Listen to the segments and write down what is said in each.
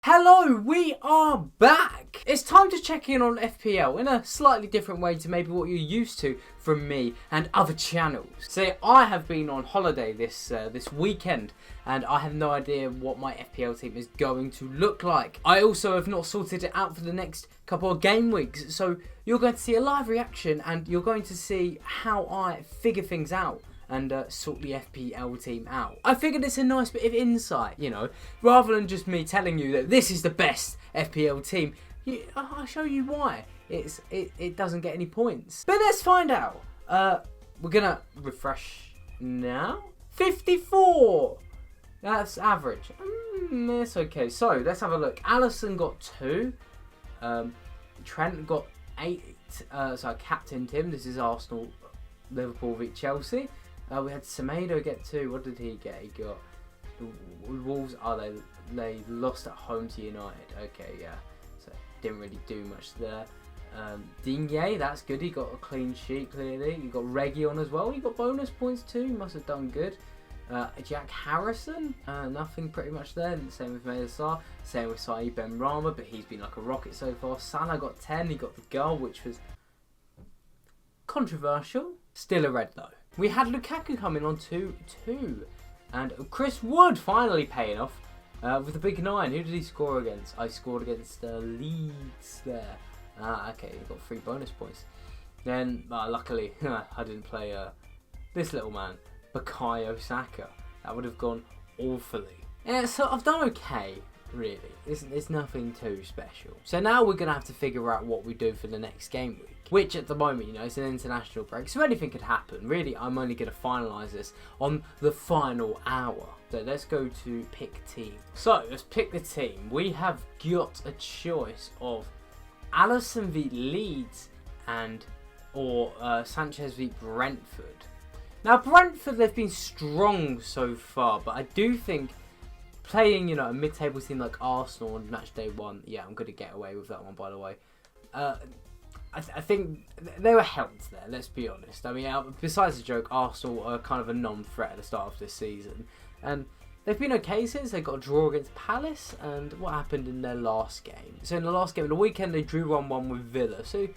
Hello, we are back! It's time to check in on FPL in a slightly different way to maybe what you're used to from me and other channels. So I have been on holiday this weekend and I have no idea what my FPL team is going to look like. I also have not sorted it out for the next couple of game weeks, so you're going to see a live reaction and you're going to see how I figure things out and sort the FPL team out. I figured it's a nice bit of insight, you know, rather than just me telling you that this is the best FPL team. I'll show you why it doesn't get any points. But let's find out. We're gonna refresh now. 54. That's average. That's okay. So let's have a look. Allison got 2. Trent got 8. So I captained him. This is Arsenal, Liverpool v Chelsea. We had Semedo get 2. What did he get? He got the Wolves. They lost at home to United. Okay, yeah. So didn't really do much there. Digne, that's good. He got a clean sheet clearly. You got Reggie on as well. He got bonus points too. He must have done good. Jack Harrison, nothing pretty much there. Same with Mesa. Same with Saeed Ben Rama, but he's been like a rocket so far. Salah got 10. He got the goal, which was controversial. Still a red though. We had Lukaku coming on 2-2. And Chris Wood finally paying off with a big 9. Who did he score against? I scored against Leeds there. Okay, he got 3 bonus points. Then, luckily, I didn't play this little man, Bukayo Saka. That would have gone awfully. Yeah, so I've done okay, really. It's nothing too special. So now we're going to have to figure out what we do for the next game week. Which at the moment, you know, it's an international break, so anything could happen. Really, I'm only going to finalise this on the final hour. So let's go to pick team. So let's pick the team. We have got a choice of Alisson v Leeds or Sanchez v Brentford. Now Brentford, they've been strong so far, but I do think playing, you know, a mid-table team like Arsenal on match day 1, yeah, I'm going to get away with that one, by the way. I think they were helped there, let's be honest. I mean, besides the joke, Arsenal are kind of a non-threat at the start of this season. And they've been okay since they got a draw against Palace. And what happened in their last game? So in the last game of the weekend, they drew 1-1 with Villa. So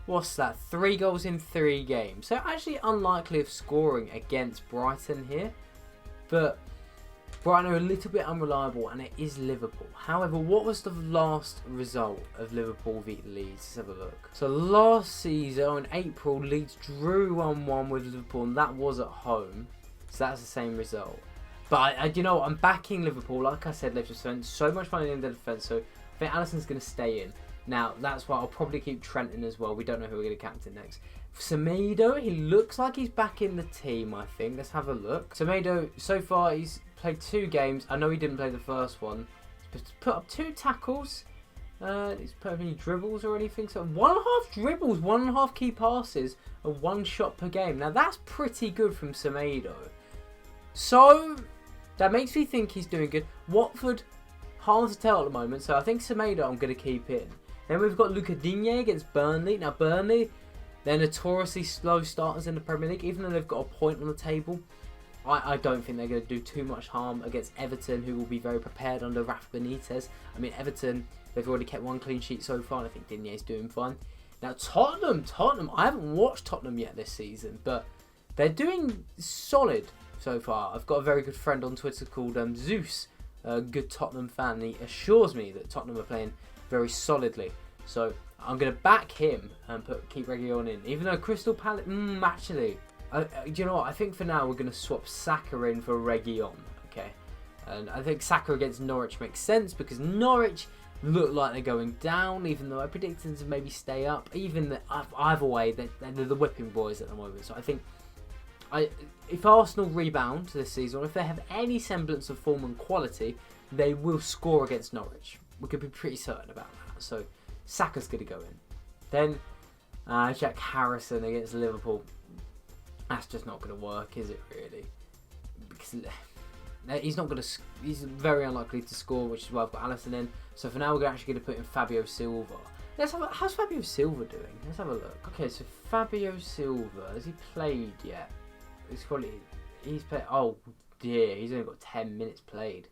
what's that? 3 goals in 3 games. So actually unlikely of scoring against Brighton here. But Brighton are a little bit unreliable, and it is Liverpool. However, what was the last result of Liverpool v Leeds? Let's have a look. So last season, in April, Leeds drew 1-1 with Liverpool, and that was at home. So that's the same result. But you know what? I'm backing Liverpool. Like I said, they've just spent so much money in the defence, so I think Alisson's going to stay in. Now, that's why I'll probably keep Trent in as well. We don't know who we're going to captain next. Semedo, he looks like he's back in the team, I think. Let's have a look. Semedo, so far, he's played 2 games. I know he didn't play the first one. He's put up 2 tackles. He's put up any dribbles or anything. So 1.5 dribbles, 1.5 key passes, and 1 shot per game. Now, that's pretty good from Semedo. So that makes me think he's doing good. Watford, hard to tell at the moment. So I think Semedo I'm going to keep in. Then we've got Luca Digne against Burnley. Now, Burnley, they're notoriously slow starters in the Premier League. Even though they've got a point on the table, I don't think they're going to do too much harm against Everton, who will be very prepared under Rafa Benitez. I mean, Everton, they've already kept 1 clean sheet so far, and I think Digne's doing fine. Now, Tottenham, I haven't watched Tottenham yet this season, but they're doing solid so far. I've got a very good friend on Twitter called Zeus, a good Tottenham fan, and he assures me that Tottenham are playing very solidly. So I'm going to back him and keep Reguilon in, even though Crystal Palace, actually, do you know what? I think for now we're going to swap Saka in for Reguilon, okay? And I think Saka against Norwich makes sense because Norwich look like they're going down, even though I predicted them to maybe stay up. Either way, they're the whipping boys at the moment. So I think if Arsenal rebound this season, or if they have any semblance of form and quality, they will score against Norwich. We could be pretty certain about that. So Saka's going to go in. Then Jack Harrison against Liverpool. That's just not going to work, is it really? Because he's very unlikely to score, which is why I've got Alisson in. So for now, we're actually going to put in Fabio Silva. How's Fabio Silva doing? Let's have a look. Okay, so Fabio Silva, has he played yet? He's played. Oh dear, he's only got 10 minutes played.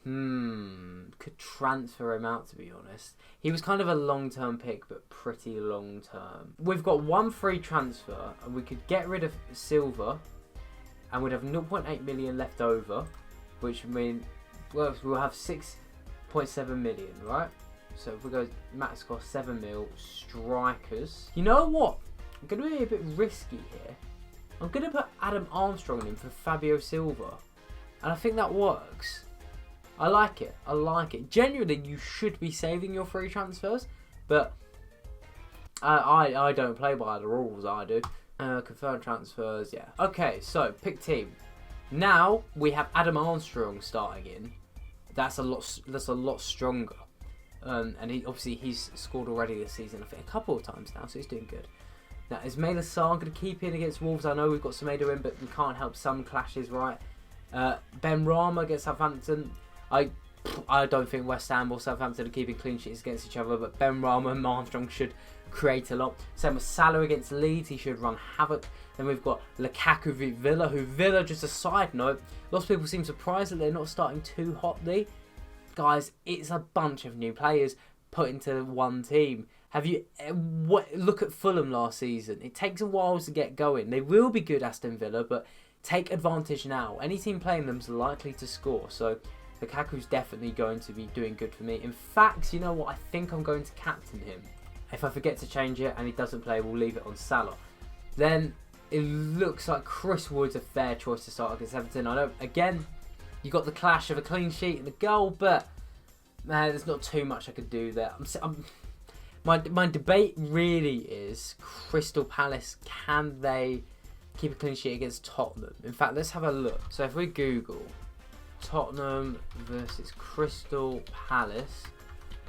Could transfer him out, to be honest. He was kind of a long-term pick, but pretty long-term. We've got one free transfer, and we could get rid of Silva, and we'd have 0.8 million left over, which means we'll have 6.7 million, right? So if we go max cost 7 mil, strikers. You know what? I'm going to be a bit risky here. I'm going to put Adam Armstrong in for Fabio Silva, and I think that works. I like it. I like it. Generally, you should be saving your free transfers, but I don't play by the rules. I do. Confirm transfers. Yeah. Okay. So pick team. Now we have Adam Armstrong starting in. That's a lot stronger. And he's scored already this season. I think a couple of times now, so he's doing good. Now is Mela Sarr going to keep in against Wolves? I know we've got Semedo in, but we can't help some clashes, right? Ben Rama against Southampton. I don't think West Ham or Southampton are keeping clean sheets against each other, but Ben Rama and Armstrong should create a lot. Same with Salah against Leeds, he should run havoc. Then we've got Lukaku v Villa, just a side note, lots of people seem surprised that they're not starting too hotly. Guys, it's a bunch of new players put into one team. Look at Fulham last season. It takes a while to get going. They will be good, Aston Villa, but take advantage now. Any team playing them is likely to score, so Lukaku's definitely going to be doing good for me. In fact, you know what? I think I'm going to captain him. If I forget to change it and he doesn't play, we'll leave it on Salah. Then it looks like Chris Wood's a fair choice to start against Everton. I know, again, you got the clash of a clean sheet and a goal, but man, there's not too much I could do there. My debate really is Crystal Palace. Can they keep a clean sheet against Tottenham? In fact, let's have a look. So if we Google Tottenham versus Crystal Palace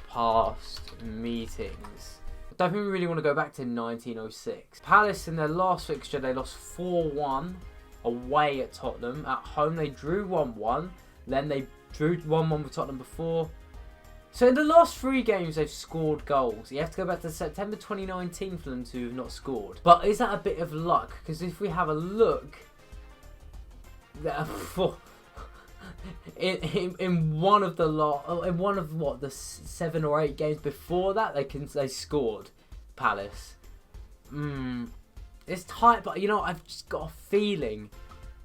past meetings, I don't think we really want to go back to 1906. Palace in their last fixture, they lost 4-1 away at Tottenham. At home they drew 1-1, then they drew 1-1 with Tottenham before. So in the last 3 games they've scored goals. You have to go back to September 2019 for them to have not scored. But is that a bit of luck? Because if we have a look, in one of the 7 or 8 games before that, they scored. Palace. It's tight, but you know, I've just got a feeling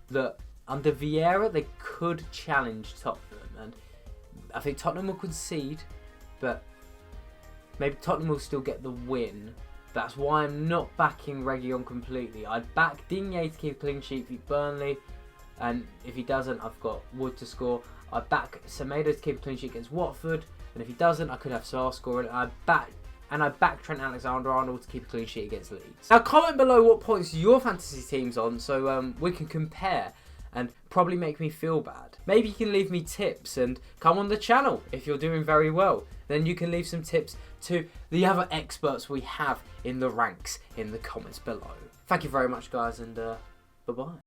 that under Vieira they could challenge Tottenham, and I think Tottenham will concede, but maybe Tottenham will still get the win. That's why I'm not backing Reguilon completely. I'd back Digne to keep a clean sheet for Burnley. And if he doesn't, I've got Wood to score. I back Semedo to keep a clean sheet against Watford. And if he doesn't, I could have Sarr scoring. I back Trent Alexander-Arnold to keep a clean sheet against Leeds. Now comment below what points your fantasy team's on, so we can compare and probably make me feel bad. Maybe you can leave me tips and come on the channel if you're doing very well. Then you can leave some tips to the other experts we have in the ranks in the comments below. Thank you very much, guys, and bye-bye.